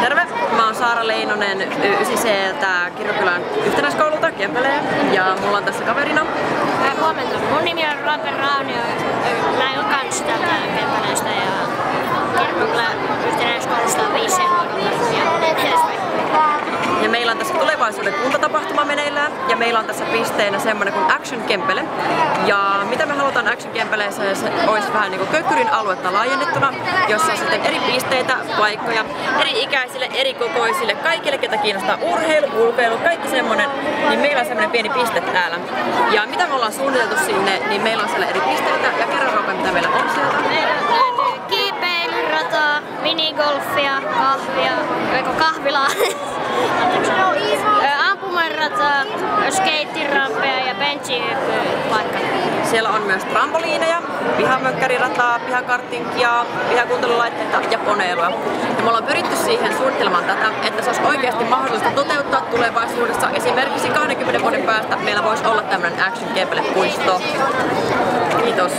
Terve! Mä oon Saara Leinonen 9C:ltä Kirkokylän yhtenäiskoululta Kempeleen ja mulla on tässä kaverina. Huomenta. Mun nimi on Roope Raunio. Mä oon kans täältä Kempeleestä ja Kirkokylän yhtenäiskoulusta 5C-luokalta ja niin edespäin. Ja meillä on tässä tulevaisuuden kuntatapahtuma meneillään ja meillä on tässä pisteenä semmonen kuin Action Kempele. Ja mitä me halutaan Action Kempeleeseen, se olisi vähän niinku Kökkyrin aluetta laajennettuna, jossa on sitten eri pisteitä, paikkoja, eri ikäisille, eri kokoisille, kaikille ketä kiinnostaa urheilu, ulkoilu, kaikki semmonen, niin meillä on semmonen pieni piste täällä. Ja mitä me ollaan suunniteltu sinne, niin meillä on siellä eri pisteitä ja kerro Roope, mitä meillä on sieltä. Meillä löytyy kiipeilyrataa, minigolfia, kahvilaa, ampumarataa, skeittirampeja ja benchihyppypaikka. Siellä on myös trampoliineja, pihamökkärirataa, pihakarttinkia, pihakuuntelulaitteita ja poneilua. Ja me ollaan pyritty siihen suunnittelemaan tätä, että se olisi oikeasti mahdollista toteuttaa tulevaisuudessa. Esimerkiksi 20 vuoden päästä meillä voisi olla tämmöinen Action Kempele-puisto. Kiitos.